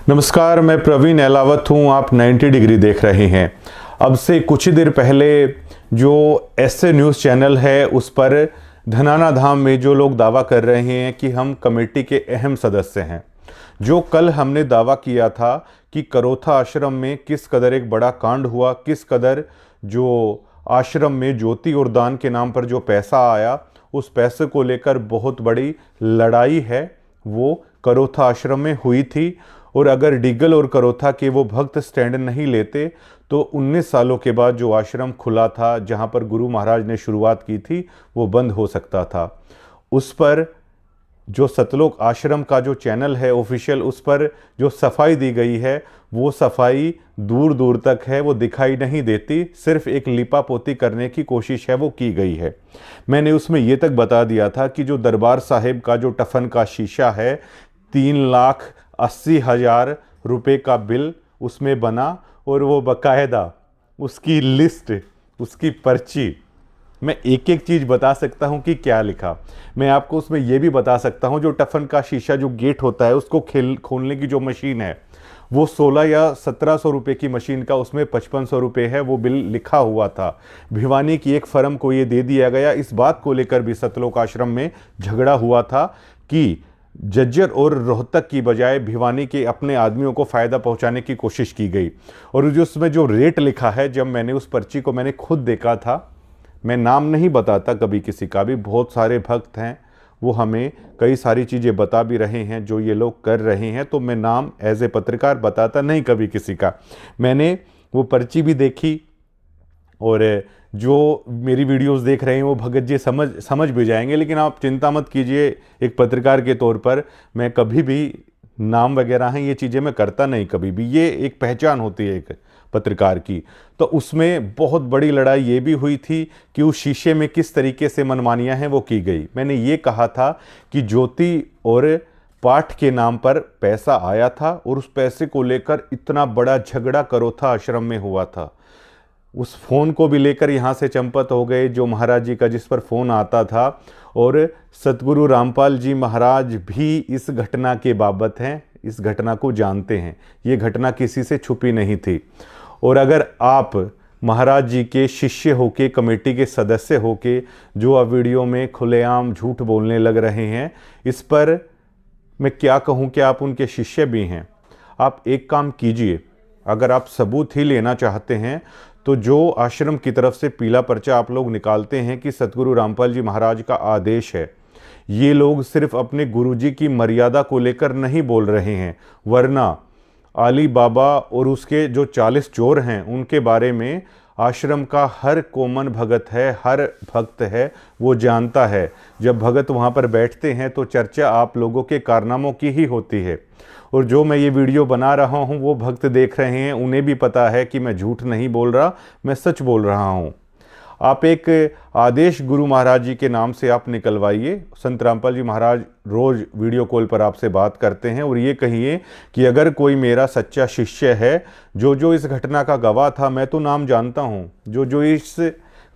नमस्कार, मैं प्रवीण एलावत हूँ। आप 90 डिग्री देख रहे हैं। अब से कुछ ही देर पहले जो ऐसे न्यूज़ चैनल है उस पर धनाना धाम में जो लोग दावा कर रहे हैं कि हम कमेटी के अहम सदस्य हैं, जो कल हमने दावा किया था कि करोथा आश्रम में किस कदर एक बड़ा कांड हुआ, किस कदर जो आश्रम में ज्योति और दान के नाम पर जो पैसा आया, उस पैसे को लेकर बहुत बड़ी लड़ाई है वो करोथा आश्रम में हुई थी। और अगर डिगल और करोथा के वो भक्त स्टैंड नहीं लेते तो 19 सालों के बाद जो आश्रम खुला था, जहाँ पर गुरु महाराज ने शुरुआत की थी, वो बंद हो सकता था। उस पर जो सतलोक आश्रम का जो चैनल है ऑफिशियल, उस पर जो सफाई दी गई है वो सफाई दूर दूर तक है, वो दिखाई नहीं देती। सिर्फ एक लिपा पोती करने की कोशिश है वो की गई है। मैंने उसमें ये तक बता दिया था कि जो दरबार साहिब का जो टफन का शीशा है, 3,80,000 रुपये का बिल उसमें बना और वो बाकायदा उसकी लिस्ट, उसकी पर्ची, मैं एक एक चीज़ बता सकता हूँ कि क्या लिखा। मैं आपको उसमें यह भी बता सकता हूँ जो टफन का शीशा जो गेट होता है उसको खोलने की जो मशीन है वो 16 या 1700 रुपये की मशीन का, उसमें 5500 रुपये है, वो बिल लिखा हुआ था। भिवानी की एक फर्म को ये दे दिया गया। इस बात को लेकर भी सतलोक आश्रम में झगड़ा हुआ था कि जज्जर और रोहतक की बजाय भिवानी के अपने आदमियों को फ़ायदा पहुंचाने की कोशिश की गई। और जो उसमें जो रेट लिखा है, जब मैंने उस पर्ची को मैंने खुद देखा था, मैं नाम नहीं बताता कभी किसी का भी, बहुत सारे भक्त हैं वो हमें कई सारी चीज़ें बता भी रहे हैं जो ये लोग कर रहे हैं, तो मैं नाम एज ए पत्रकार बताता नहीं कभी किसी का। मैंने वो पर्ची भी देखी और जो मेरी वीडियोस देख रहे हैं वो भगत जी समझ भी जाएंगे, लेकिन आप चिंता मत कीजिए। एक पत्रकार के तौर पर मैं कभी भी नाम वगैरह हैं ये चीज़ें मैं करता नहीं कभी भी, ये एक पहचान होती है एक पत्रकार की। तो उसमें बहुत बड़ी लड़ाई ये भी हुई थी कि उस शीशे में किस तरीके से मनमानियां हैं वो की गई। मैंने ये कहा था कि ज्योति और पाठ के नाम पर पैसा आया था और उस पैसे को लेकर इतना बड़ा झगड़ा करोथा आश्रम में हुआ था। उस फ़ोन को भी लेकर यहाँ से चंपत हो गए जो महाराज जी का, जिस पर फ़ोन आता था। और सतगुरु रामपाल जी महाराज भी इस घटना के बाबत हैं, इस घटना को जानते हैं। ये घटना किसी से छुपी नहीं थी। और अगर आप महाराज जी के शिष्य होके, कमेटी के सदस्य होके जो अब वीडियो में खुलेआम झूठ बोलने लग रहे हैं, इस पर मैं क्या कहूँ कि आप उनके शिष्य भी हैं। आप एक काम कीजिए, अगर आप सबूत ही लेना चाहते हैं तो जो आश्रम की तरफ से पीला पर्चा आप लोग निकालते हैं कि सतगुरु रामपाल जी महाराज का आदेश है, ये लोग सिर्फ अपने गुरुजी की मर्यादा को लेकर नहीं बोल रहे हैं, वरना अली बाबा और उसके जो 40 चोर हैं उनके बारे में आश्रम का हर कॉमन भगत है, हर भक्त है, वो जानता है। जब भगत वहाँ पर बैठते हैं तो चर्चा आप लोगों के कारनामों की ही होती है। और जो मैं ये वीडियो बना रहा हूँ वो भक्त देख रहे हैं, उन्हें भी पता है कि मैं झूठ नहीं बोल रहा, मैं सच बोल रहा हूँ। आप एक आदेश गुरु महाराज जी के नाम से आप निकलवाइए। संत रामपाल जी महाराज रोज़ वीडियो कॉल पर आपसे बात करते हैं और ये कहिए कि अगर कोई मेरा सच्चा शिष्य है, जो इस घटना का गवाह था, मैं तो नाम जानता हूँ, जो इस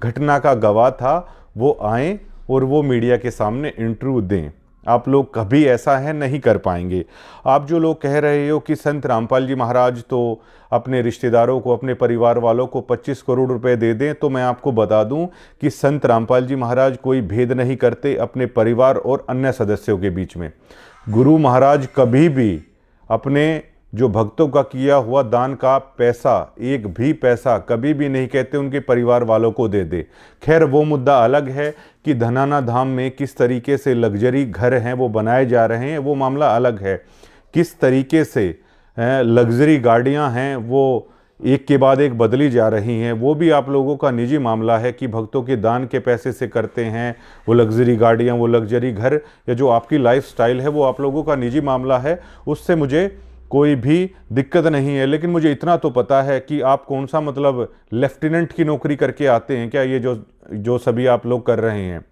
घटना का गवाह था वो आए और वो मीडिया के सामने इंटरव्यू दें। आप लोग कभी ऐसा है नहीं कर पाएंगे। आप जो लोग कह रहे हो कि संत रामपाल जी महाराज तो अपने रिश्तेदारों को, अपने परिवार वालों को 25 करोड़ रुपए दे दें, तो मैं आपको बता दूं कि संत रामपाल जी महाराज कोई भेद नहीं करते अपने परिवार और अन्य सदस्यों के बीच में। गुरु महाराज कभी भी अपने जो भक्तों का किया हुआ दान का पैसा, एक भी पैसा कभी भी नहीं कहते उनके परिवार वालों को दे दे। खैर वो मुद्दा अलग है कि धनाना धाम में किस तरीके से लग्जरी घर हैं वो बनाए जा रहे हैं, वो मामला अलग है। किस तरीके से लग्जरी गाड़ियां हैं वो एक के बाद एक बदली जा रही हैं, वो भी आप लोगों का निजी मामला है कि भक्तों के दान के पैसे से करते हैं वो लग्जरी गाड़ियां, वो लग्जरी घर, या जो आपकी लाइफस्टाइल है वो आप लोगों का निजी मामला है। उससे मुझे कोई भी दिक्कत नहीं है। लेकिन मुझे इतना तो पता है कि आप कौन सा मतलब लेफ्टिनेंट की नौकरी करके आते हैं क्या, ये जो सभी आप लोग कर रहे हैं।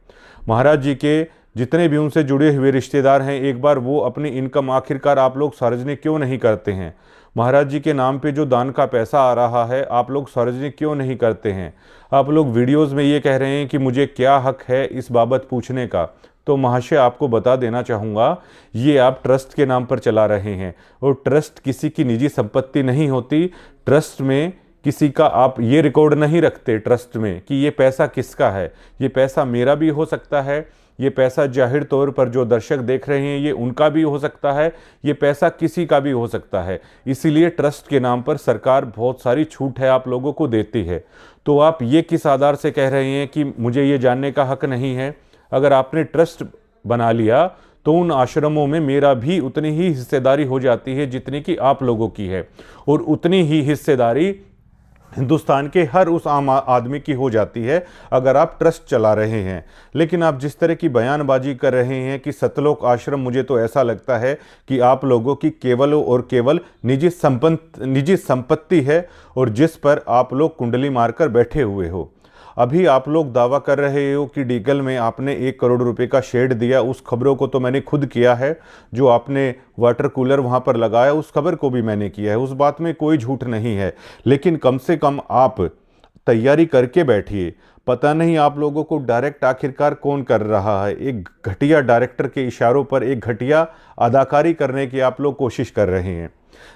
महाराज जी के जितने भी उनसे जुड़े हुए रिश्तेदार हैं, एक बार वो अपनी इनकम आखिरकार आप लोग सार्वजनिक क्यों नहीं करते हैं। महाराज जी के नाम पे जो दान का पैसा आ रहा है आप लोग सार्वजनिक क्यों नहीं करते हैं। आप लोग वीडियोस में ये कह रहे हैं कि मुझे क्या हक है इस बाबत पूछने का। तो महाशय आपको बता देना चाहूँगा, ये आप ट्रस्ट के नाम पर चला रहे हैं और ट्रस्ट किसी की निजी संपत्ति नहीं होती। ट्रस्ट में किसी का आप ये रिकॉर्ड नहीं रखते ट्रस्ट में कि ये पैसा किसका है। ये पैसा मेरा भी हो सकता है, ये पैसा जाहिर तौर पर जो दर्शक देख रहे हैं ये उनका भी हो सकता है, ये पैसा किसी का भी हो सकता है। इसीलिए ट्रस्ट के नाम पर सरकार बहुत सारी छूट है आप लोगों को देती है। तो आप ये किस आधार से कह रहे हैं कि मुझे ये जानने का हक नहीं है? अगर आपने ट्रस्ट बना लिया तो उन आश्रमों में मेरा भी उतनी ही हिस्सेदारी हो जाती है जितनी कि आप लोगों की है, और उतनी ही हिस्सेदारी हिंदुस्तान के हर उस आम आदमी की हो जाती है अगर आप ट्रस्ट चला रहे हैं। लेकिन आप जिस तरह की बयानबाजी कर रहे हैं कि सतलोक आश्रम, मुझे तो ऐसा लगता है कि आप लोगों की केवल और केवल निजी संपत्ति है और जिस पर आप लोग कुंडली मारकर बैठे हुए हो। अभी आप लोग दावा कर रहे हो कि डीगल में आपने 1 करोड़ रुपए का शेड दिया, उस खबरों को तो मैंने खुद किया है। जो आपने वाटर कूलर वहाँ पर लगाया उस खबर को भी मैंने किया है, उस बात में कोई झूठ नहीं है। लेकिन कम से कम आप तैयारी करके बैठिए। पता नहीं आप लोगों को डायरेक्ट आखिरकार कौन कर रहा है। एक घटिया डायरेक्टर के इशारों पर एक घटिया अदाकारी करने की आप लोग कोशिश कर रहे हैं।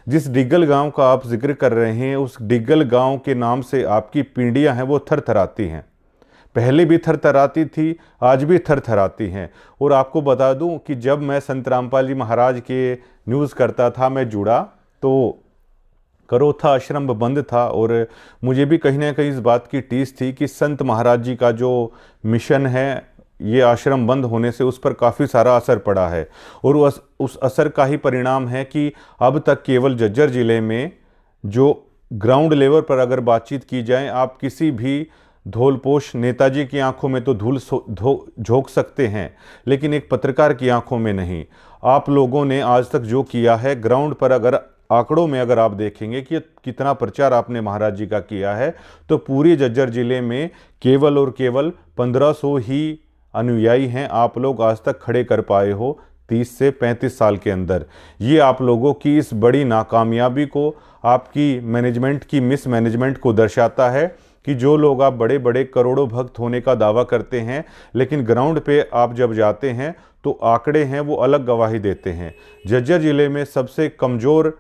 जिस डिग्गल गांव का आप जिक्र कर रहे हैं, उस डिग्गल गांव के नाम से आपकी पीढ़ियां हैं वो थरथराती हैं। पहले भी थरथराती थी, आज भी थरथराती हैं। और आपको बता दूं कि जब मैं संत रामपाल जी महाराज के न्यूज़ करता था, मैं जुड़ा तो करोथा आश्रम बंद था और मुझे भी कहीं ना कहीं इस बात की टीस थी कि संत महाराज जी का जो मिशन है, ये आश्रम बंद होने से उस पर काफ़ी सारा असर पड़ा है। और उस असर का ही परिणाम है कि अब तक केवल झज्जर ज़िले में जो ग्राउंड लेवल पर अगर बातचीत की जाए, आप किसी भी धौलपोश नेताजी की आंखों में तो धूल झोंक सकते हैं, लेकिन एक पत्रकार की आंखों में नहीं। आप लोगों ने आज तक जो किया है ग्राउंड पर, अगर आंकड़ों में अगर आप देखेंगे कि कितना प्रचार आपने महाराज जी का किया है, तो पूरी झज्जर ज़िले में केवल और केवल 1500 ही अनुयायी हैं आप लोग आज तक खड़े कर पाए हो 30 से 35 साल के अंदर। ये आप लोगों की इस बड़ी नाकामयाबी को, आपकी मैनेजमेंट की मिसमैनेजमेंट को दर्शाता है कि जो लोग आप बड़े बड़े करोड़ों भक्त होने का दावा करते हैं, लेकिन ग्राउंड पे आप जब जाते हैं तो आंकड़े हैं वो अलग गवाही देते हैं। झज्जर ज़िले में सबसे कमज़ोर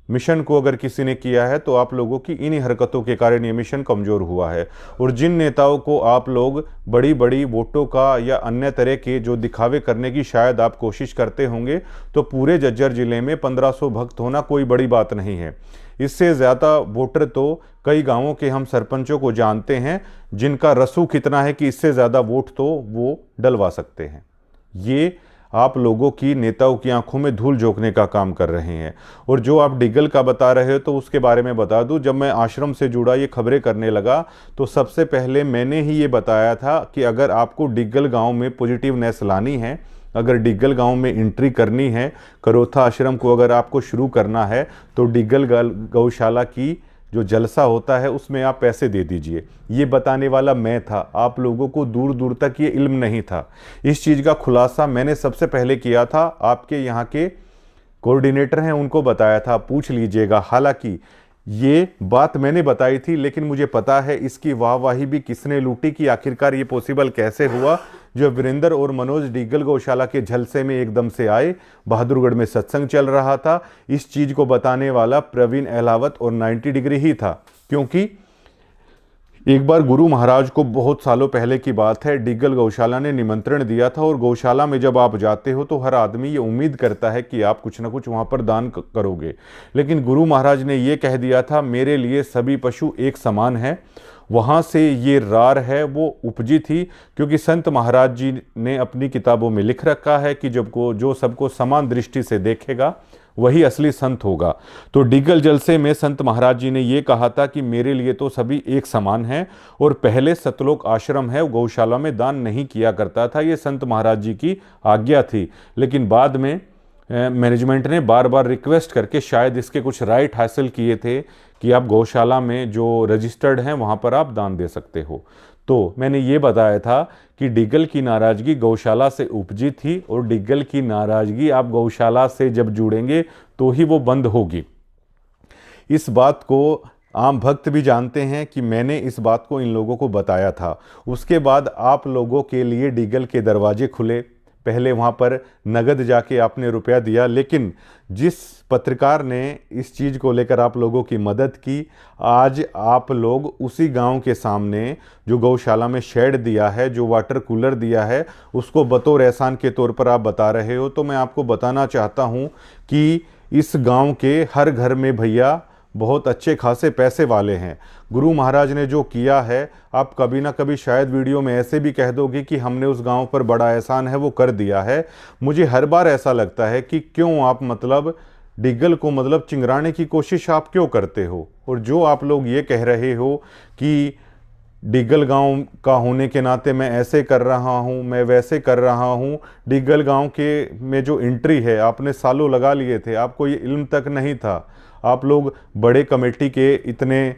मिशन को अगर किसी ने किया है तो आप लोगों की इन्हीं हरकतों के कारण ये मिशन कमज़ोर हुआ है। और जिन नेताओं को आप लोग बड़ी बड़ी वोटों का या अन्य तरह के जो दिखावे करने की शायद आप कोशिश करते होंगे, तो पूरे झज्जर ज़िले में 1500 भक्त होना कोई बड़ी बात नहीं है। इससे ज़्यादा वोटर तो कई गांवों के हम सरपंचों को जानते हैं जिनका रसूख इतना है कि इससे ज़्यादा वोट तो वो डलवा सकते हैं। ये आप लोगों की नेताओं की आंखों में धूल झोंकने का काम कर रहे हैं। और जो आप डिग्गल का बता रहे हो तो उसके बारे में बता दूं, जब मैं आश्रम से जुड़ा ये खबरें करने लगा तो सबसे पहले मैंने ही ये बताया था कि अगर आपको डिग्गल गांव में पॉजिटिवनेस लानी है, अगर डिग्गल गांव में एंट्री करनी है, करोथा आश्रम को अगर आपको शुरू करना है, तो डिग्गल गौशाला की जो जलसा होता है उसमें आप पैसे दे दीजिए। ये बताने वाला मैं था, आप लोगों को दूर दूर तक ये इल्म नहीं था। इस चीज़ का खुलासा मैंने सबसे पहले किया था, आपके यहाँ के कोऑर्डिनेटर हैं उनको बताया था, पूछ लीजिएगा। हालांकि ये बात मैंने बताई थी, लेकिन मुझे पता है इसकी वाहवाही भी किसने लूटी कि आखिरकार ये पॉसिबल कैसे हुआ। जो वीरेंद्र और मनोज डिग्गल गौशाला के झलसे में एकदम से आए, बहादुरगढ़ में सत्संग चल रहा था, इस चीज़ को बताने वाला प्रवीण अहलावत और 90 डिग्री ही था। क्योंकि एक बार गुरु महाराज को, बहुत सालों पहले की बात है, डिग्गल गौशाला ने निमंत्रण दिया था। और गौशाला में जब आप जाते हो तो हर आदमी ये उम्मीद करता है कि आप कुछ ना कुछ वहाँ पर दान करोगे, लेकिन गुरु महाराज ने ये कह दिया था, मेरे लिए सभी पशु एक समान है। वहाँ से ये रार है वो उपजी थी, क्योंकि संत महाराज जी ने अपनी किताबों में लिख रखा है कि जो सबको समान दृष्टि से देखेगा वही असली संत होगा। तो डिग्गल जलसे में संत महाराज जी ने ये कहा था कि मेरे लिए तो सभी एक समान हैं। और पहले सतलोक आश्रम है गौशाला में दान नहीं किया करता था, ये संत महाराज जी की आज्ञा थी। लेकिन बाद में मैनेजमेंट ने बार बार रिक्वेस्ट करके शायद इसके कुछ राइट हासिल किए थे कि आप गौशाला में जो रजिस्टर्ड हैं वहाँ पर आप दान दे सकते हो। तो मैंने ये बताया था कि डिग्गल की नाराज़गी गौशाला से उपजी थी, और डिग्गल की नाराज़गी आप गौशाला से जब जुड़ेंगे तो ही वो बंद होगी। इस बात को आम भक्त भी जानते हैं कि मैंने इस बात को इन लोगों को बताया था। उसके बाद आप लोगों के लिए डिग्गल के दरवाजे खुले, पहले वहाँ पर नगद जाके आपने रुपया दिया, लेकिन जिस पत्रकार ने इस चीज़ को लेकर आप लोगों की मदद की, आज आप लोग उसी गांव के सामने जो गौशाला में शेड दिया है, जो वाटर कूलर दिया है, उसको बतौर एहसान के तौर पर आप बता रहे हो। तो मैं आपको बताना चाहता हूँ कि इस गांव के हर घर में भैया बहुत अच्छे खासे पैसे वाले हैं। गुरु महाराज ने जो किया है, आप कभी ना कभी शायद वीडियो में ऐसे भी कह दोगे कि हमने उस गांव पर बड़ा एहसान है वो कर दिया है। मुझे हर बार ऐसा लगता है कि क्यों आप डिग्गल को चिंगराने की कोशिश आप क्यों करते हो। और जो आप लोग ये कह रहे हो कि डिग्गल गांव का होने के नाते मैं ऐसे कर रहा हूं, मैं वैसे कर रहा हूं, डिग्गल गांव के में जो एंट्री है आपने सालों लगा लिए थे, आपको ये इल्म तक नहीं था। आप लोग बड़े कमेटी के इतने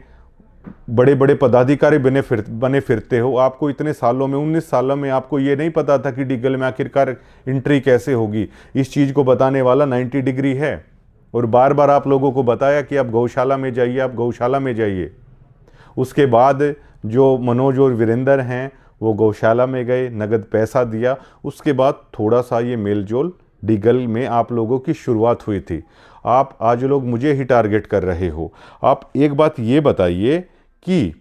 बड़े बड़े पदाधिकारी बने फिरते हो, आपको इतने सालों में 19 सालों में आपको ये नहीं पता था कि डिग्गल में आखिरकार एंट्री कैसे होगी। इस चीज़ को बताने वाला 90 डिग्री है। और बार बार आप लोगों को बताया कि आप गौशाला में जाइए, आप गौशाला में जाइए। उसके बाद जो मनोज और वीरेंद्र हैं वो गौशाला में गए, नगद पैसा दिया। उसके बाद थोड़ा सा ये मेलजोल डिग्गल में आप लोगों की शुरुआत हुई थी। आप आज लोग मुझे ही टारगेट कर रहे हो। आप एक बात ये बताइए कि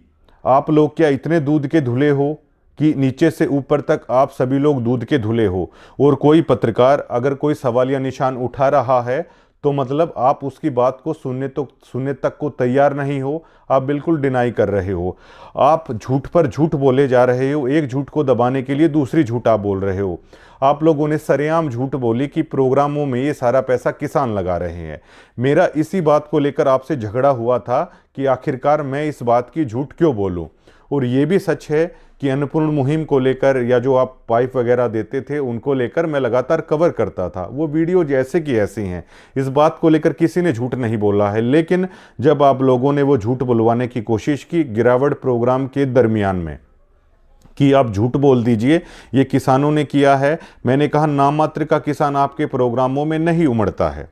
आप लोग क्या इतने दूध के धुले हो कि नीचे से ऊपर तक आप सभी लोग दूध के धुले हो, और कोई पत्रकार अगर कोई सवालिया निशान उठा रहा है तो आप उसकी बात को सुनने तक को तैयार नहीं हो। आप बिल्कुल डिनाई कर रहे हो। आप झूठ पर झूठ बोले जा रहे हो। एक झूठ को दबाने के लिए दूसरी झूठ आप बोल रहे हो। आप लोगों ने सरेआम झूठ बोली कि प्रोग्रामों में ये सारा पैसा किसान लगा रहे हैं। मेरा इसी बात को लेकर आपसे झगड़ा हुआ था कि आखिरकार मैं इस बात की झूठ क्यों बोलूं। और ये भी सच है कि अन्नपूर्ण मुहिम को लेकर या जो आप पाइप वगैरह देते थे उनको लेकर मैं लगातार कवर करता था। वो वीडियो जैसे कि ऐसी हैं, इस बात को लेकर किसी ने झूठ नहीं बोला है। लेकिन जब आप लोगों ने वो झूठ बुलवाने की कोशिश की गिरावट प्रोग्राम के दरमियान में कि आप झूठ बोल दीजिए, ये किसानों ने किया है, मैंने कहा नाम मात्र का किसान आपके प्रोग्रामों में नहीं उमड़ता है,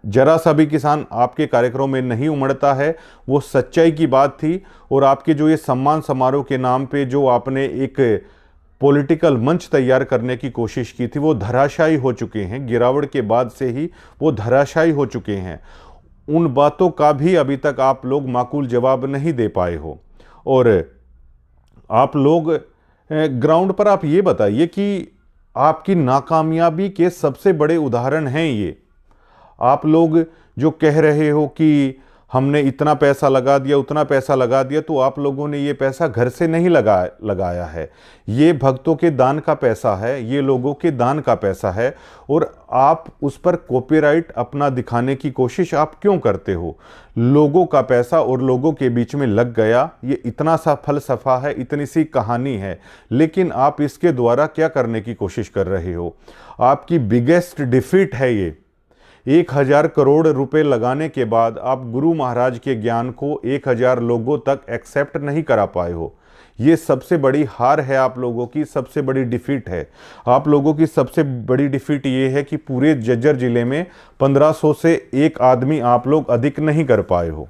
जरा सा भी किसान आपके कार्यक्रम में नहीं उमड़ता है। वो सच्चाई की बात थी। और आपके जो ये सम्मान समारोह के नाम पे जो आपने एक पॉलिटिकल मंच तैयार करने की कोशिश की थी, वो धराशायी हो चुके हैं। गिरावट के बाद से ही वो धराशायी हो चुके हैं। उन बातों का भी अभी तक आप लोग माकूल जवाब नहीं दे पाए हो। और आप लोग ग्राउंड पर आप ये बताइए कि आपकी नाकामयाबी के सबसे बड़े उदाहरण हैं ये। आप लोग जो कह रहे हो कि हमने इतना पैसा लगा दिया, उतना पैसा लगा दिया, तो आप लोगों ने ये पैसा घर से नहीं लगाया है। ये भक्तों के दान का पैसा है, ये लोगों के दान का पैसा है। और आप उस पर कॉपीराइट अपना दिखाने की कोशिश आप क्यों करते हो? लोगों का पैसा और लोगों के बीच में लग गया, ये इतना सा फलसफा है, इतनी सी कहानी है। लेकिन आप इसके द्वारा क्या करने की कोशिश कर रहे हो? आपकी बिगेस्ट डिफीट है ये। 1000 करोड़ रुपए लगाने के बाद आप गुरु महाराज के ज्ञान को 1000 लोगों तक एक्सेप्ट नहीं करा पाए हो। ये सबसे बड़ी हार है, आप लोगों की सबसे बड़ी डिफीट है। आप लोगों की सबसे बड़ी डिफीट ये है कि पूरे जज्जर जिले में 1500 से एक आदमी आप लोग अधिक नहीं कर पाए हो।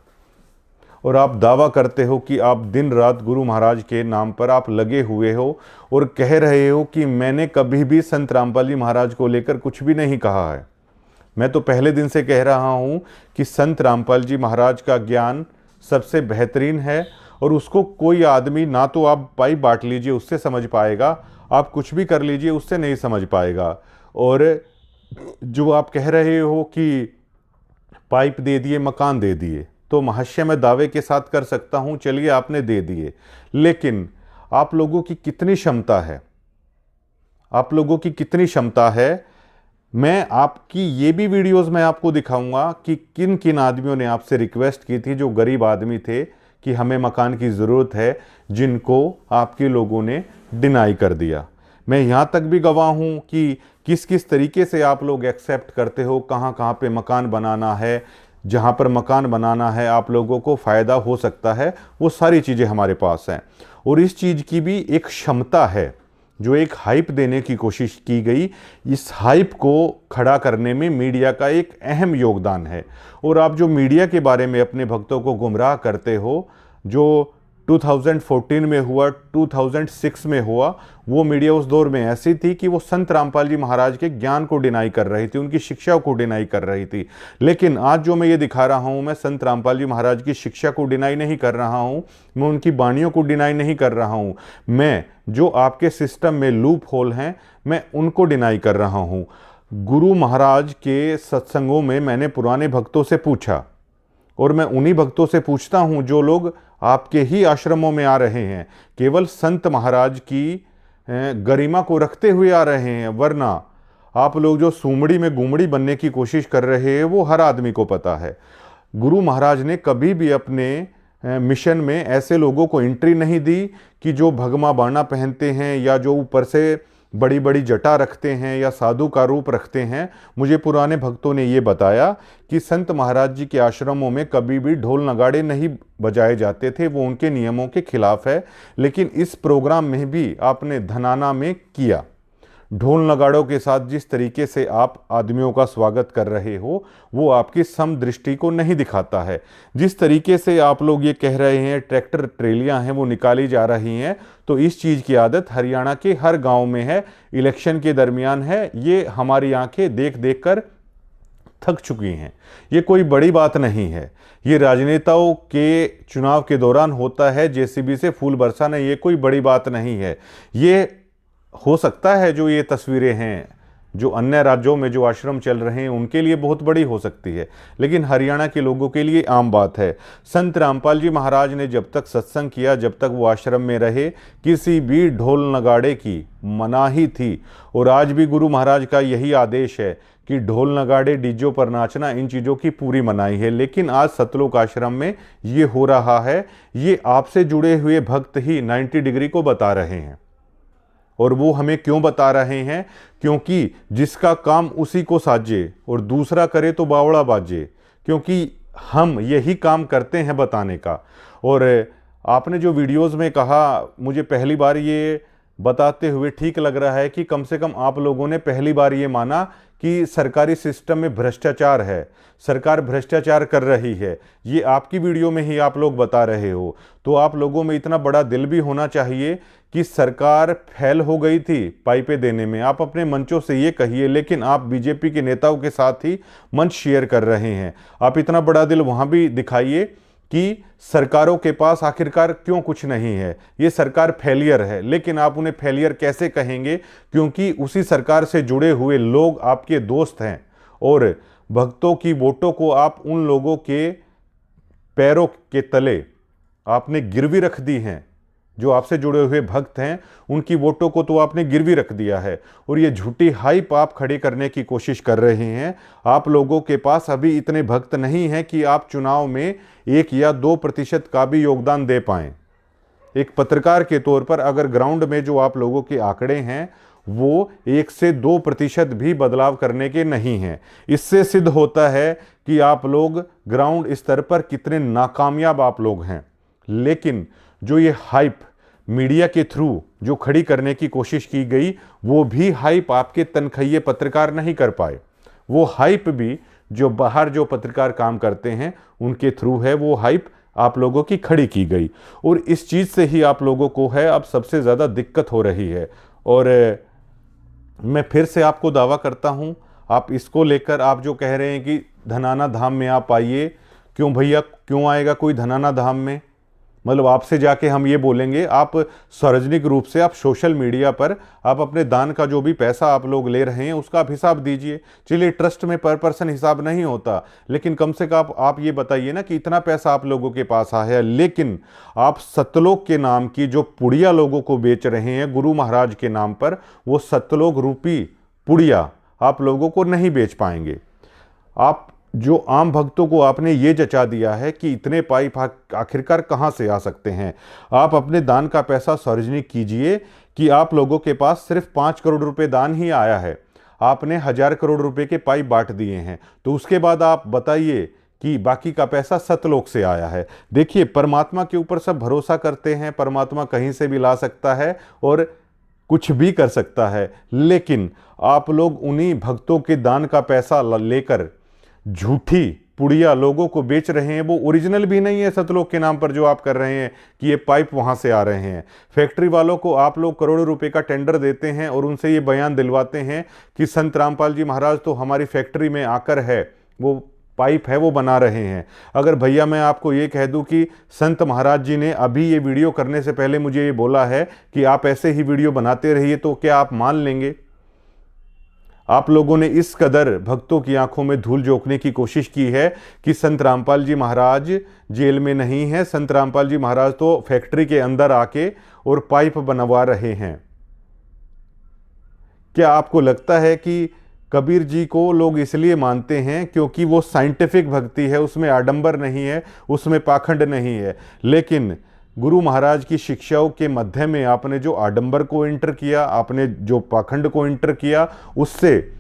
और आप दावा करते हो कि आप दिन रात गुरु महाराज के नाम पर आप लगे हुए हो और कह रहे हो कि मैंने कभी भी संत रामपाल जी महाराज को लेकर कुछ भी नहीं कहा है। मैं तो पहले दिन से कह रहा हूं कि संत रामपाल जी महाराज का ज्ञान सबसे बेहतरीन है, और उसको कोई आदमी, ना तो आप पाइप बांट लीजिए उससे समझ पाएगा, आप कुछ भी कर लीजिए उससे नहीं समझ पाएगा। और जो आप कह रहे हो कि पाइप दे दिए, मकान दे दिए, तो महाशय मैं दावे के साथ कर सकता हूं, चलिए आपने दे दिए, लेकिन आप लोगों की कितनी क्षमता है? आप लोगों की कितनी क्षमता है? मैं आपकी ये भी वीडियोस में आपको दिखाऊंगा कि किन किन आदमियों ने आपसे रिक्वेस्ट की थी, जो गरीब आदमी थे, कि हमें मकान की ज़रूरत है, जिनको आपके लोगों ने डिनाई कर दिया। मैं यहाँ तक भी गवाह हूँ कि किस किस तरीके से आप लोग एक्सेप्ट करते हो, कहाँ कहाँ पे मकान बनाना है, जहाँ पर मकान बनाना है आप लोगों को फ़ायदा हो सकता है, वो सारी चीज़ें हमारे पास हैं। और इस चीज़ की भी एक क्षमता है, जो एक हाइप देने की कोशिश की गई, इस हाइप को खड़ा करने में मीडिया का एक अहम योगदान है। और आप जो मीडिया के बारे में अपने भक्तों को गुमराह करते हो, जो 2014 में हुआ, 2006 में हुआ, वो मीडिया उस दौर में ऐसी थी कि वो संत रामपाल जी महाराज के ज्ञान को डिनाई कर रही थी, उनकी शिक्षा को डिनाई कर रही थी। लेकिन आज जो मैं ये दिखा रहा हूँ, मैं संत रामपाल जी महाराज की शिक्षा को डिनाई नहीं कर रहा हूँ, मैं उनकी वाणियों को डिनाई नहीं कर रहा हूँ, मैं जो आपके सिस्टम में लूप होल हैं मैं उनको डिनाई कर रहा हूँ। गुरु महाराज के सत्संगों में मैंने पुराने भक्तों से पूछा, और मैं उन्हीं भक्तों से पूछता हूँ जो लोग आपके ही आश्रमों में आ रहे हैं, केवल संत महाराज की गरिमा को रखते हुए आ रहे हैं, वरना आप लोग जो सूमड़ी में गुमड़ी बनने की कोशिश कर रहे हैं वो हर आदमी को पता है। गुरु महाराज ने कभी भी अपने मिशन में ऐसे लोगों को एंट्री नहीं दी कि जो भगमा बाना पहनते हैं या जो ऊपर से बड़ी बड़ी जटा रखते हैं या साधु का रूप रखते हैं। मुझे पुराने भक्तों ने ये बताया कि संत महाराज जी के आश्रमों में कभी भी ढोल नगाड़े नहीं बजाए जाते थे, वो उनके नियमों के खिलाफ है। लेकिन इस प्रोग्राम में भी आपने धनाना में किया। ढोल नगाड़ों के साथ जिस तरीके से आप आदमियों का स्वागत कर रहे हो वो आपकी समदृष्टि को नहीं दिखाता है। जिस तरीके से आप लोग ये कह रहे हैं ट्रैक्टर ट्रेलियां हैं वो निकाली जा रही हैं, तो इस चीज़ की आदत हरियाणा के हर गांव में है, इलेक्शन के दरमियान है। ये हमारी आंखें देख देख कर थक चुकी हैं। ये कोई बड़ी बात नहीं है, ये राजनेताओं के चुनाव के दौरान होता है, जेसीबी से फूल बरसाना, ये कोई बड़ी बात नहीं है। ये हो सकता है जो ये तस्वीरें हैं जो अन्य राज्यों में जो आश्रम चल रहे हैं उनके लिए बहुत बड़ी हो सकती है, लेकिन हरियाणा के लोगों के लिए आम बात है। संत रामपाल जी महाराज ने जब तक सत्संग किया, जब तक वो आश्रम में रहे, किसी भी ढोल नगाड़े की मनाही थी। और आज भी गुरु महाराज का यही आदेश है कि ढोल नगाड़े डीजों पर नाचना, इन चीज़ों की पूरी मनाही है। लेकिन आज सतलोक आश्रम में ये हो रहा है। ये आपसे जुड़े हुए भक्त ही 90 डिग्री को बता रहे हैं। और वो हमें क्यों बता रहे हैं? क्योंकि जिसका काम उसी को साजे और दूसरा करे तो बावड़ा बाजे, क्योंकि हम यही काम करते हैं बताने का। और आपने जो वीडियोस में कहा, मुझे पहली बार ये बताते हुए ठीक लग रहा है कि कम से कम आप लोगों ने पहली बार ये माना कि सरकारी सिस्टम में भ्रष्टाचार है, सरकार भ्रष्टाचार कर रही है। ये आपकी वीडियो में ही आप लोग बता रहे हो। तो आप लोगों में इतना बड़ा दिल भी होना चाहिए कि सरकार फेल हो गई थी पाइपें देने में। आप अपने मंचों से ये कहिए, लेकिन आप बीजेपी के नेताओं के साथ ही मंच शेयर कर रहे हैं। आप इतना बड़ा दिल वहाँ भी दिखाइए कि सरकारों के पास आखिरकार क्यों कुछ नहीं है, ये सरकार फेलियर है। लेकिन आप उन्हें फेलियर कैसे कहेंगे? क्योंकि उसी सरकार से जुड़े हुए लोग आपके दोस्त हैं, और भक्तों की वोटों को आप उन लोगों के पैरों के तले आपने गिरवी रख दी हैं। जो आपसे जुड़े हुए भक्त हैं उनकी वोटों को तो आपने गिरवी रख दिया है, और ये झूठी हाइप आप खड़ी करने की कोशिश कर रहे हैं। आप लोगों के पास अभी इतने भक्त नहीं हैं कि आप चुनाव में 1 या 2% का भी योगदान दे पाएं। एक पत्रकार के तौर पर अगर ग्राउंड में जो आप लोगों के आंकड़े हैं वो 1 से 2% भी बदलाव करने के नहीं हैं। इससे सिद्ध होता है कि आप लोग ग्राउंड स्तर पर कितने नाकामयाब आप लोग हैं। लेकिन जो ये हाइप मीडिया के थ्रू जो खड़ी करने की कोशिश की गई, वो भी हाइप आपके तनखैये पत्रकार नहीं कर पाए। वो हाइप भी जो बाहर जो पत्रकार काम करते हैं उनके थ्रू है, वो हाइप आप लोगों की खड़ी की गई। और इस चीज़ से ही आप लोगों को है अब सबसे ज़्यादा दिक्कत हो रही है। और मैं फिर से आपको दावा करता हूँ, आप इसको लेकर आप जो कह रहे हैं कि धनाना धाम में आप आइए, क्यों भैया, क्यों आएगा कोई धनाना धाम में? मतलब आपसे जाके हम ये बोलेंगे, आप सार्वजनिक रूप से आप सोशल मीडिया पर आप अपने दान का जो भी पैसा आप लोग ले रहे हैं उसका आप हिसाब दीजिए। चलिए, ट्रस्ट में पर पर्सन हिसाब नहीं होता, लेकिन कम से कम आप ये बताइए ना कि इतना पैसा आप लोगों के पास आया है। लेकिन आप सतलोक के नाम की जो पुड़िया लोगों को बेच रहे हैं गुरु महाराज के नाम पर, वो सतलोक रूपी पुड़िया आप लोगों को नहीं बेच पाएंगे। आप जो आम भक्तों को आपने ये जचा दिया है कि इतने पाइप आखिरकार कहाँ से आ सकते हैं। आप अपने दान का पैसा सार्वजनिक कीजिए कि आप लोगों के पास सिर्फ 5 करोड़ रुपए दान ही आया है, आपने 1000 करोड़ रुपए के पाइप बांट दिए हैं, तो उसके बाद आप बताइए कि बाकी का पैसा सतलोक से आया है। देखिए, परमात्मा के ऊपर सब भरोसा करते हैं, परमात्मा कहीं से भी ला सकता है और कुछ भी कर सकता है। लेकिन आप लोग उन्हीं भक्तों के दान का पैसा लेकर झूठी पुड़िया लोगों को बेच रहे हैं वो ओरिजिनल भी नहीं है सतलोक के नाम पर जो आप कर रहे हैं कि ये पाइप वहाँ से आ रहे हैं। फैक्ट्री वालों को आप लोग करोड़ों रुपए का टेंडर देते हैं और उनसे ये बयान दिलवाते हैं कि संत रामपाल जी महाराज तो हमारी फैक्ट्री में आकर है वो पाइप है वो बना रहे हैं। अगर भैया मैं आपको ये कह दूं कि संत महाराज जी ने अभी ये वीडियो करने से पहले मुझे ये बोला है कि आप ऐसे ही वीडियो बनाते रहिए, तो क्या आप मान लेंगे? आप लोगों ने इस कदर भक्तों की आंखों में धूल झोंकने की कोशिश की है कि संत रामपाल जी महाराज जेल में नहीं है, संत रामपाल जी महाराज तो फैक्ट्री के अंदर आके और पाइप बनवा रहे हैं। क्या आपको लगता है कि कबीर जी को लोग इसलिए मानते हैं क्योंकि वो साइंटिफिक भक्ति है, उसमें आडंबर नहीं है, उसमें पाखंड नहीं है? लेकिन गुरु महाराज की शिक्षाओं के मध्य में आपने जो आडंबर को एंटर किया, आपने जो पाखंड को एंटर किया, उससे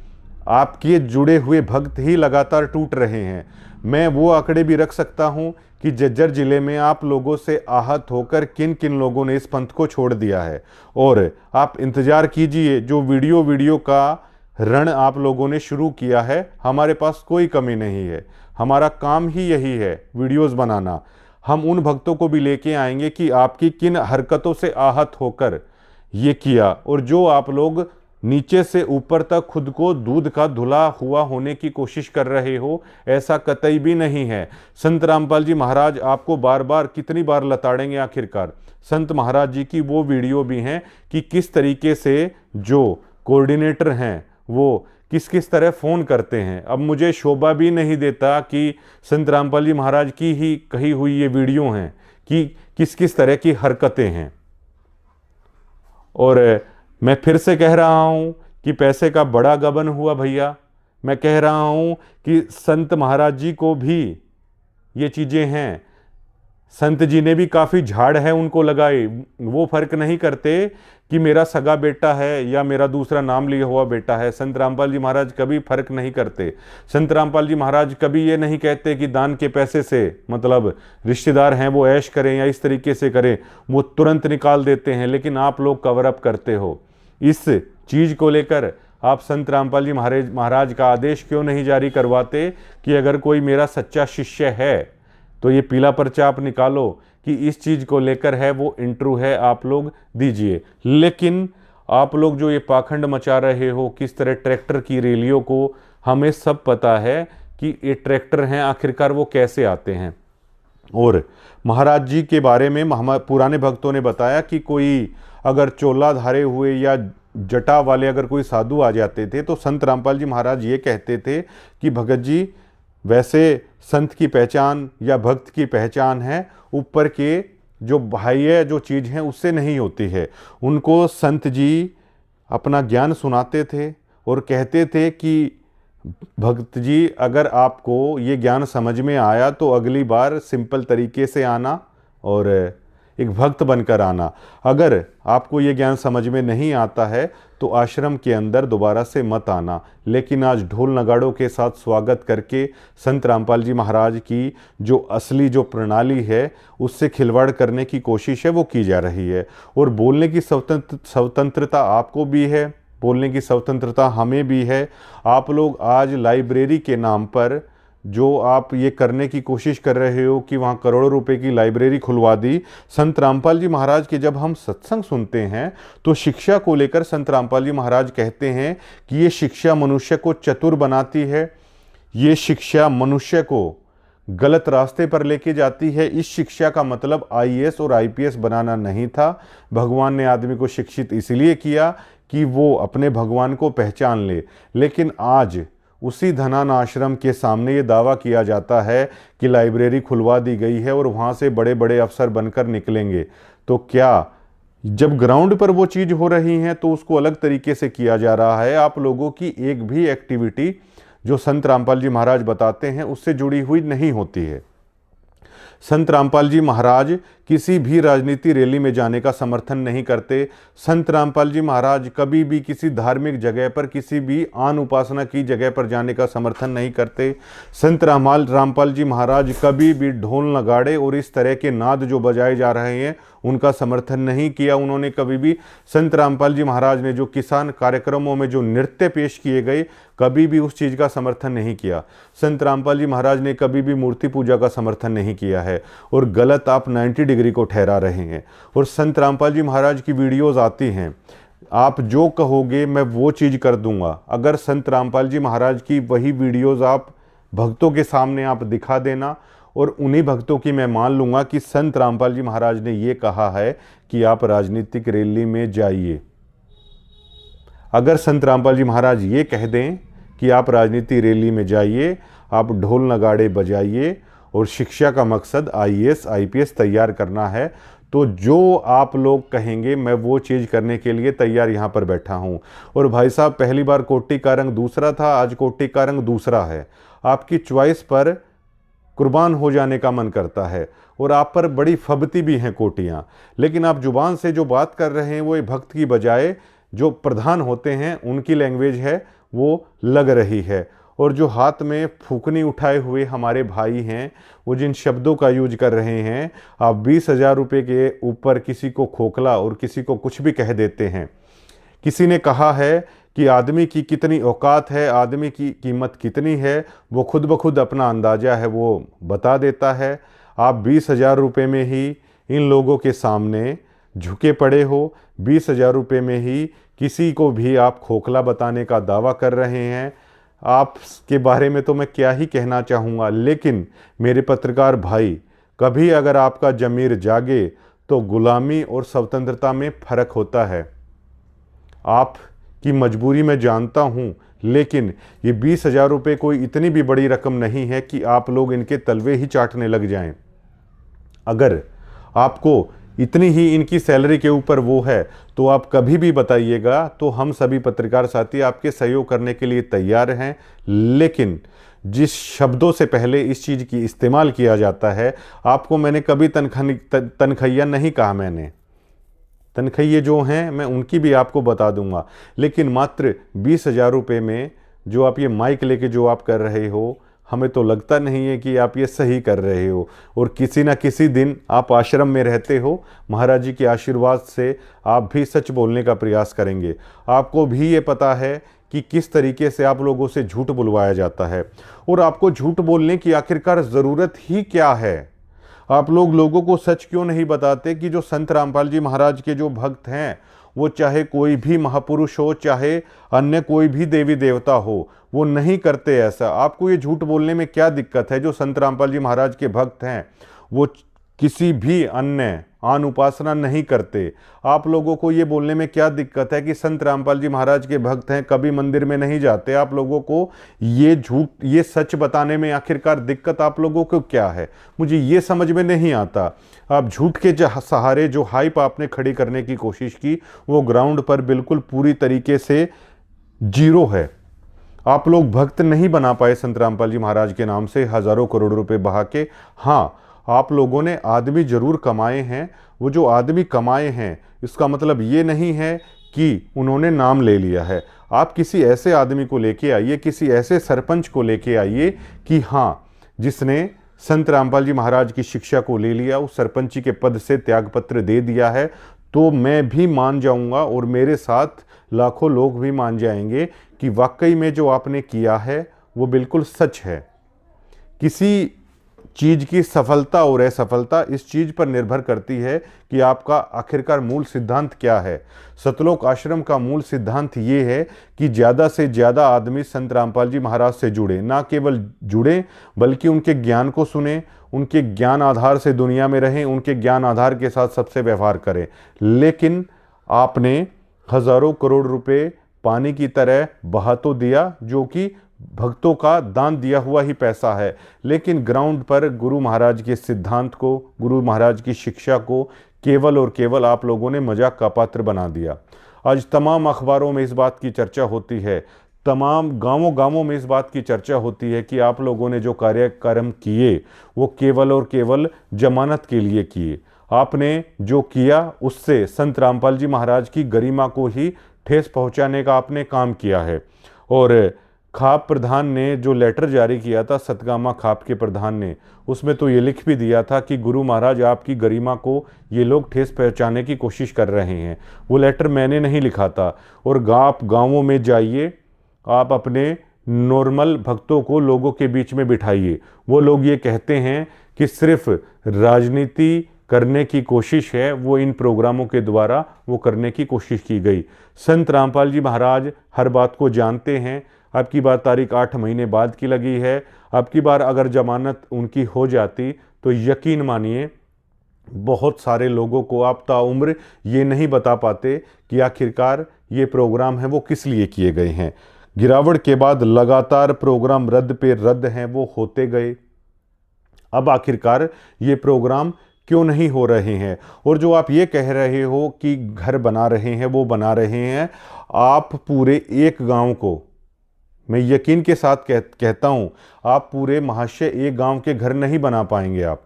आपके जुड़े हुए भक्त ही लगातार टूट रहे हैं। मैं वो आंकड़े भी रख सकता हूं कि जज्जर जिले में आप लोगों से आहत होकर किन किन लोगों ने इस पंथ को छोड़ दिया है। और आप इंतजार कीजिए, जो वीडियो का रण आप लोगों ने शुरू किया है, हमारे पास कोई कमी नहीं है, हमारा काम ही यही है वीडियोस बनाना। हम उन भक्तों को भी लेके आएंगे कि आपकी किन हरकतों से आहत होकर ये किया, और जो आप लोग नीचे से ऊपर तक खुद को दूध का धुला हुआ होने की कोशिश कर रहे हो, ऐसा कतई भी नहीं है। संत रामपाल जी महाराज आपको बार बार कितनी बार लताड़ेंगे आखिरकार। संत महाराज जी की वो वीडियो भी हैं कि किस तरीके से जो कोऑर्डिनेटर हैं वो किस किस तरह फ़ोन करते हैं। अब मुझे शोभा भी नहीं देता कि संत रामपाल जी महाराज की ही कही हुई ये वीडियो हैं कि किस किस तरह की हरकतें हैं। और मैं फिर से कह रहा हूं कि पैसे का बड़ा गबन हुआ भैया। मैं कह रहा हूं कि संत महाराज जी को भी ये चीज़ें हैं, संत जी ने भी काफ़ी झाड़ है उनको लगाए। वो फर्क नहीं करते कि मेरा सगा बेटा है या मेरा दूसरा नाम लिया हुआ बेटा है। संत रामपाल जी महाराज कभी फर्क नहीं करते। संत रामपाल जी महाराज कभी ये नहीं कहते कि दान के पैसे से मतलब रिश्तेदार हैं वो ऐश करें या इस तरीके से करें, वो तुरंत निकाल देते हैं। लेकिन आप लोग कवर अप करते हो। इस चीज़ को लेकर आप संत रामपाल जी महाराज का आदेश क्यों नहीं जारी करवाते कि अगर कोई मेरा सच्चा शिष्य है तो ये पीला पर्चा आप निकालो कि इस चीज़ को लेकर है वो इंटरव्यू है, आप लोग दीजिए। लेकिन आप लोग जो ये पाखंड मचा रहे हो, किस तरह ट्रैक्टर की रैलियों को, हमें सब पता है कि ये ट्रैक्टर हैं, आखिरकार वो कैसे आते हैं। और महाराज जी के बारे में पुराने भक्तों ने बताया कि कोई अगर चोला धारे हुए या जटा वाले अगर कोई साधु आ जाते थे तो संत रामपाल जी महाराज ये कहते थे कि भगत जी वैसे संत की पहचान या भक्त की पहचान है ऊपर के जो बाह्य जो चीज़ है उससे नहीं होती है। उनको संत जी अपना ज्ञान सुनाते थे और कहते थे कि भक्त जी अगर आपको ये ज्ञान समझ में आया तो अगली बार सिंपल तरीके से आना और एक भक्त बनकर आना। अगर आपको ये ज्ञान समझ में नहीं आता है तो आश्रम के अंदर दोबारा से मत आना। लेकिन आज ढोल नगाड़ों के साथ स्वागत करके संत रामपाल जी महाराज की जो असली जो प्रणाली है उससे खिलवाड़ करने की कोशिश है वो की जा रही है। और बोलने की स्वतंत्रता आपको भी है, बोलने की स्वतंत्रता हमें भी है। आप लोग आज लाइब्रेरी के नाम पर जो आप ये करने की कोशिश कर रहे हो कि वहाँ करोड़ों रुपए की लाइब्रेरी खुलवा दी। संत रामपाल जी महाराज के जब हम सत्संग सुनते हैं तो शिक्षा को लेकर संत रामपाल जी महाराज कहते हैं कि ये शिक्षा मनुष्य को चतुर बनाती है, ये शिक्षा मनुष्य को गलत रास्ते पर लेके जाती है। इस शिक्षा का मतलब आईएएस और आईपीएस बनाना नहीं था। भगवान ने आदमी को शिक्षित इसलिए किया कि वो अपने भगवान को पहचान ले। लेकिन आज उसी धनान आश्रम के सामने ये दावा किया जाता है कि लाइब्रेरी खुलवा दी गई है और वहाँ से बड़े बड़े अफसर बनकर निकलेंगे। तो क्या जब ग्राउंड पर वो चीज़ हो रही है तो उसको अलग तरीके से किया जा रहा है। आप लोगों की एक भी एक्टिविटी जो संत रामपाल जी महाराज बताते हैं उससे जुड़ी हुई नहीं होती है। संत रामपाल जी महाराज किसी भी राजनीति रैली में जाने का समर्थन नहीं करते। संत रामपाल जी महाराज कभी भी किसी धार्मिक जगह पर, किसी भी आन उपासना की जगह पर जाने का समर्थन नहीं करते। संत रामपाल जी महाराज कभी भी ढोल नगाड़े और इस तरह के नाद जो बजाए जा रहे हैं उनका समर्थन नहीं किया उन्होंने कभी भी। संत रामपाल जी महाराज ने जो किसान कार्यक्रमों में जो नृत्य पेश किए गए, कभी भी उस चीज़ का समर्थन नहीं किया। संत रामपाल जी महाराज ने कभी भी मूर्ति पूजा का समर्थन नहीं किया है, और गलत आप 90 डिग्री को ठहरा रहे हैं। और संत रामपाल जी महाराज की वीडियोज़ आती हैं, आप जो कहोगे मैं वो चीज़ कर दूंगा। अगर संत रामपाल जी महाराज की वही वीडियोज़ आप भक्तों के सामने आप दिखा देना, और उन्हीं भक्तों की मैं मान लूँगा कि संत रामपाल जी महाराज ने ये कहा है कि आप राजनीतिक रैली में जाइए। अगर संत रामपाल जी महाराज ये कह दें कि आप राजनीति रैली में जाइए, आप ढोल नगाड़े बजाइए और शिक्षा का मकसद IAS IPS तैयार करना है, तो जो आप लोग कहेंगे मैं वो चीज़ करने के लिए तैयार यहाँ पर बैठा हूँ। और भाई साहब, पहली बार कोटी का रंग दूसरा था, आज कोटी का रंग दूसरा है। आपकी चॉइस पर कुर्बान हो जाने का मन करता है, और आप पर बड़ी फबती भी हैं कोटियाँ, लेकिन आप जुबान से जो बात कर रहे हैं वो भक्त की बजाय जो प्रधान होते हैं उनकी लैंग्वेज है वो लग रही है। और जो हाथ में फूकनी उठाए हुए हमारे भाई हैं, वो जिन शब्दों का यूज कर रहे हैं, आप 20,000 रुपये के ऊपर किसी को खोखला और किसी को कुछ भी कह देते हैं। किसी ने कहा है कि आदमी की कितनी औकात है, आदमी की कीमत कितनी है, वो खुद ब खुद अपना अंदाज़ा है वो बता देता है। आप 20,000 रुपये में ही इन लोगों के सामने झुके पड़े हो, 20,000 रुपये में ही किसी को भी आप खोखला बताने का दावा कर रहे हैं। आपके बारे में तो मैं क्या ही कहना चाहूँगा, लेकिन मेरे पत्रकार भाई, कभी अगर आपका ज़मीर जागे तो गुलामी और स्वतंत्रता में फ़र्क होता है। आपकी मजबूरी मैं जानता हूँ, लेकिन ये 20,000 रुपये कोई इतनी भी बड़ी रकम नहीं है कि आप लोग इनके तलवे ही चाटने लग जाएं। अगर आपको इतनी ही इनकी सैलरी के ऊपर वो है तो आप कभी भी बताइएगा, तो हम सभी पत्रकार साथी आपके सहयोग करने के लिए तैयार हैं। लेकिन जिस शब्दों से पहले इस चीज़ की इस्तेमाल किया जाता है, आपको मैंने कभी तनखैया नहीं कहा। मैंने तनखैये जो हैं मैं उनकी भी आपको बता दूंगा, लेकिन मात्र 20,000 रुपये में जो आप ये माइक लेके जो आप कर रहे हो, हमें तो लगता नहीं है कि आप ये सही कर रहे हो। और किसी ना किसी दिन आप आश्रम में रहते हो, महाराज जी के आशीर्वाद से आप भी सच बोलने का प्रयास करेंगे। आपको भी ये पता है कि किस तरीके से आप लोगों से झूठ बुलवाया जाता है, और आपको झूठ बोलने की आखिरकार ज़रूरत ही क्या है। आप लोग लोगों को सच क्यों नहीं बताते कि जो संत रामपाल जी महाराज के जो भक्त हैं, वो चाहे कोई भी महापुरुष हो, चाहे अन्य कोई भी देवी देवता हो, वो नहीं करते ऐसा। आपको ये झूठ बोलने में क्या दिक्कत है? जो संत रामपाल जी महाराज के भक्त हैं वो किसी भी अन्य आन उपासना नहीं करते। आप लोगों को ये बोलने में क्या दिक्कत है कि संत रामपाल जी महाराज के भक्त हैं, कभी मंदिर में नहीं जाते? आप लोगों को ये झूठ, ये सच बताने में आखिरकार दिक्कत आप लोगों को क्या है? मुझे ये समझ में नहीं आता। आप झूठ के सहारे जो हाइप आपने खड़ी करने की कोशिश की, वो ग्राउंड पर बिल्कुल पूरी तरीके से जीरो है। आप लोग भक्त नहीं बना पाए संत रामपाल जी महाराज के नाम से हज़ारों करोड़ रुपए बहा के। हाँ, आप लोगों ने आदमी जरूर कमाए हैं। वो जो आदमी कमाए हैं, इसका मतलब ये नहीं है कि उन्होंने नाम ले लिया है। आप किसी ऐसे आदमी को लेके आइए, किसी ऐसे सरपंच को लेके आइए कि हाँ, जिसने संत रामपाल जी महाराज की शिक्षा को ले लिया, उस सरपंची के पद से त्यागपत्र दे दिया है, तो मैं भी मान जाऊंगा और मेरे साथ लाखों लोग भी मान जाएंगे कि वाकई में जो आपने किया है वो बिल्कुल सच है। किसी चीज़ की सफलता और असफलता इस चीज़ पर निर्भर करती है कि आपका आखिरकार मूल सिद्धांत क्या है। सतलोक आश्रम का मूल सिद्धांत ये है कि ज़्यादा से ज़्यादा आदमी संत रामपाल जी महाराज से जुड़े, ना केवल जुड़े बल्कि उनके ज्ञान को सुने, उनके ज्ञान आधार से दुनिया में रहें, उनके ज्ञान आधार के साथ सबसे व्यवहार करें। लेकिन आपने हज़ारों करोड़ रुपए पानी की तरह बहा तो दिया, जो कि भक्तों का दान दिया हुआ ही पैसा है, लेकिन ग्राउंड पर गुरु महाराज के सिद्धांत को, गुरु महाराज की शिक्षा को केवल और केवल आप लोगों ने मजाक का पात्र बना दिया। आज तमाम अखबारों में इस बात की चर्चा होती है, तमाम गांवों गांवों में इस बात की चर्चा होती है कि आप लोगों ने जो कार्यक्रम किए वो केवल और केवल जमानत के लिए किए। आपने जो किया उससे संत रामपाल जी महाराज की गरिमा को ही ठेस पहुंचाने का आपने काम किया है। और खाप प्रधान ने जो लेटर जारी किया था, सतगामा खाप के प्रधान ने, उसमें तो ये लिख भी दिया था कि गुरु महाराज आपकी गरिमा को ये लोग ठेस पहुंचाने की कोशिश कर रहे हैं। वो लेटर मैंने नहीं लिखा था। और आप गाँवों में जाइए, आप अपने नॉर्मल भक्तों को लोगों के बीच में बिठाइए। वो लोग ये कहते हैं कि सिर्फ राजनीति करने की कोशिश है, वो इन प्रोग्रामों के द्वारा वो करने की कोशिश की गई। संत रामपाल जी महाराज हर बात को जानते हैं। अब की बार तारीख 8 महीने बाद की लगी है। अब की बार अगर जमानत उनकी हो जाती तो यकीन मानिए बहुत सारे लोगों को आप ताउम्र ये नहीं बता पाते कि आखिरकार ये प्रोग्राम है वो किस लिए किए गए हैं। गिरावट के बाद लगातार प्रोग्राम रद्द पे रद्द हैं, वो होते गए। अब आखिरकार ये प्रोग्राम क्यों नहीं हो रहे हैं? और जो आप ये कह रहे हो कि घर बना रहे हैं, वो बना रहे हैं, आप पूरे एक गांव को, मैं यकीन के साथ कहता हूं, आप पूरे महाशय एक गांव के घर नहीं बना पाएंगे। आप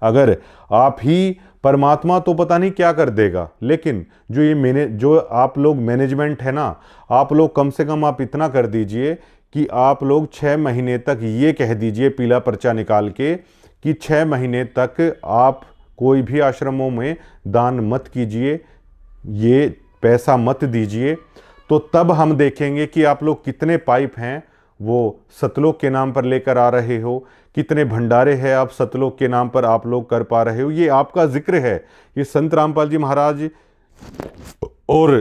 अगर आप ही, परमात्मा तो पता नहीं क्या कर देगा, लेकिन जो आप लोग मैनेजमेंट है ना, आप लोग कम से कम आप इतना कर दीजिए कि आप लोग 6 महीने तक ये कह दीजिए पीला पर्चा निकाल के कि 6 महीने तक आप कोई भी आश्रमों में दान मत कीजिए, ये पैसा मत दीजिए। तो तब हम देखेंगे कि आप लोग कितने पाइप हैं वो सतलोक के नाम पर लेकर आ रहे हो, कितने भंडारे हैं आप सतलोक के नाम पर आप लोग कर पा रहे हो। ये आपका जिक्र है, ये संत रामपाल जी महाराज और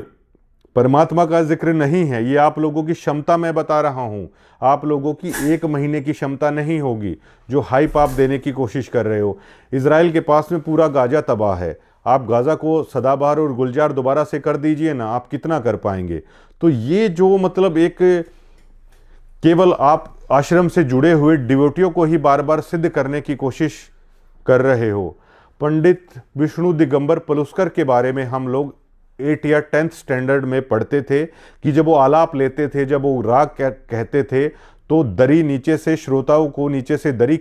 परमात्मा का जिक्र नहीं है। ये आप लोगों की क्षमता मैं बता रहा हूं। आप लोगों की 1 महीने की क्षमता नहीं होगी जो हाइप आप देने की कोशिश कर रहे हो। इजराइल के पास में पूरा गाजा तबाह है, आप गाजा को सदाबहार और गुलजार दोबारा से कर दीजिए ना, आप कितना कर पाएंगे? तो ये जो मतलब एक केवल आप आश्रम से जुड़े हुए डिवोटियों को ही बार बार सिद्ध करने की कोशिश कर रहे हो। पंडित विष्णु दिगंबर पलुस्कर के बारे में हम लोग 8 या 10th स्टैंडर्ड में पढ़ते थे कि जब वो आलाप लेते थे, जब वो राग कहते थे, तो दरी नीचे से, श्रोताओं को नीचे से दरी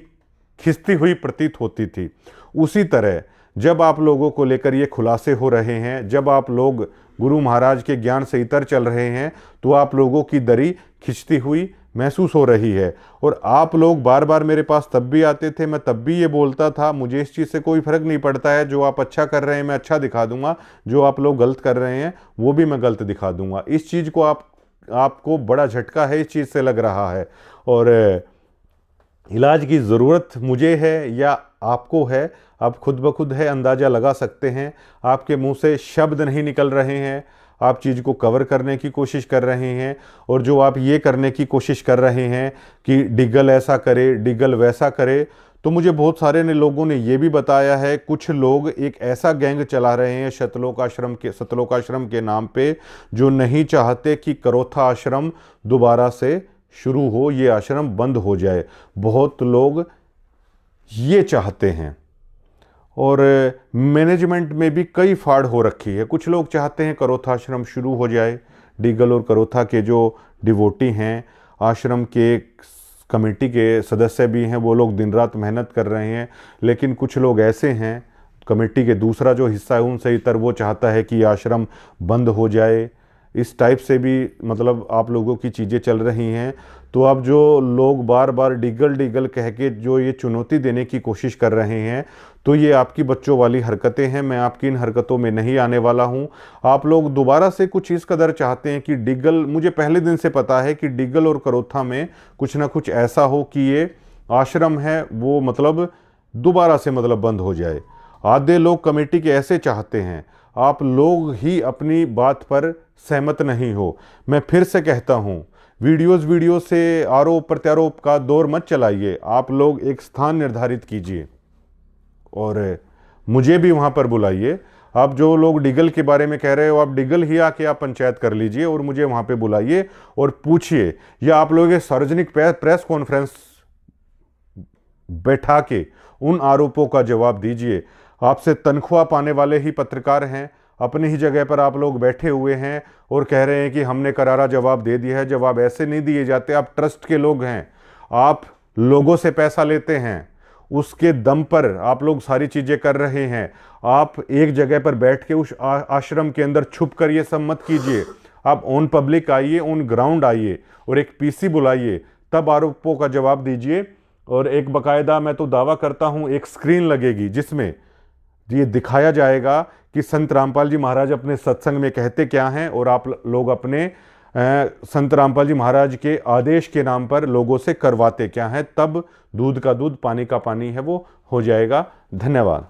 खिंचती हुई प्रतीत होती थी। उसी तरह जब आप लोगों को लेकर ये खुलासे हो रहे हैं, जब आप लोग गुरु महाराज के ज्ञान से इतर चल रहे हैं, तो आप लोगों की दरी खिंचती हुई महसूस हो रही है। और आप लोग बार बार मेरे पास तब भी आते थे, मैं तब भी ये बोलता था मुझे इस चीज़ से कोई फ़र्क नहीं पड़ता है, जो आप अच्छा कर रहे हैं मैं अच्छा दिखा दूंगा, जो आप लोग गलत कर रहे हैं वो भी मैं गलत दिखा दूंगा। इस चीज़ को आपको बड़ा झटका है, इस चीज़ से लग रहा है। और इलाज की ज़रूरत मुझे है या आपको है, आप खुद ब खुद है अंदाज़ा लगा सकते हैं। आपके मुंह से शब्द नहीं निकल रहे हैं, आप चीज़ को कवर करने की कोशिश कर रहे हैं। और जो आप ये करने की कोशिश कर रहे हैं कि डिगल ऐसा करे, डिगल वैसा करे, तो मुझे बहुत सारे लोगों ने ये भी बताया है, कुछ लोग एक ऐसा गैंग चला रहे हैं सतलोक आश्रम के नाम पे, जो नहीं चाहते कि करोथा आश्रम दोबारा से शुरू हो, ये आश्रम बंद हो जाए। बहुत लोग ये चाहते हैं। और मैनेजमेंट में भी कई फाड़ हो रखी है। कुछ लोग चाहते हैं करोथा आश्रम शुरू हो जाए, डिगल और करोथा के जो डिवोटी हैं, आश्रम के कमेटी के सदस्य भी हैं, वो लोग दिन रात मेहनत कर रहे हैं। लेकिन कुछ लोग ऐसे हैं, कमेटी के दूसरा जो हिस्सा है उनसे इतर, वो चाहता है कि आश्रम बंद हो जाए। इस टाइप से भी मतलब आप लोगों की चीज़ें चल रही हैं। तो अब जो लोग बार बार डिगल कह के जो ये चुनौती देने की कोशिश कर रहे हैं, तो ये आपकी बच्चों वाली हरकतें हैं। मैं आपकी इन हरकतों में नहीं आने वाला हूं। आप लोग दोबारा से कुछ इस कदर चाहते हैं कि डिगल, मुझे पहले दिन से पता है कि डिगल और करोथा में कुछ ना कुछ ऐसा हो कि ये आश्रम है वो मतलब दोबारा से मतलब बंद हो जाए। आधे लोग कमेटी के ऐसे चाहते हैं, आप लोग ही अपनी बात पर सहमत नहीं हो। मैं फिर से कहता हूं, वीडियो से आरोप प्रत्यारोप का दौर मत चलाइए। आप लोग एक स्थान निर्धारित कीजिए और मुझे भी वहां पर बुलाइए। आप जो लोग डिगल के बारे में कह रहे हो, आप डिगल ही आके आप पंचायत कर लीजिए और मुझे वहां पे बुलाइए और पूछिए, या आप लोग सार्वजनिक प्रेस कॉन्फ्रेंस बैठा के उन आरोपों का जवाब दीजिए। आपसे तनख्वाह पाने वाले ही पत्रकार हैं, अपनी ही जगह पर आप लोग बैठे हुए हैं और कह रहे हैं कि हमने करारा जवाब दे दिया है। जवाब ऐसे नहीं दिए जाते। आप ट्रस्ट के लोग हैं, आप लोगों से पैसा लेते हैं उसके दम पर आप लोग सारी चीज़ें कर रहे हैं। आप एक जगह पर बैठ के उस आश्रम के अंदर छुप कर ये सब मत कीजिए। आप ऑन पब्लिक आइए, ऑन ग्राउंड आइए और एक पीसी बुलाइए, तब आरोपों का जवाब दीजिए। और एक बाकायदा मैं तो दावा करता हूँ एक स्क्रीन लगेगी जिसमें ये दिखाया जाएगा कि संत रामपाल जी महाराज अपने सत्संग में कहते क्या हैं, और आप लोग अपने संत रामपाल जी महाराज के आदेश के नाम पर लोगों से करवाते क्या हैं। तब दूध का दूध पानी का पानी है वो हो जाएगा। धन्यवाद।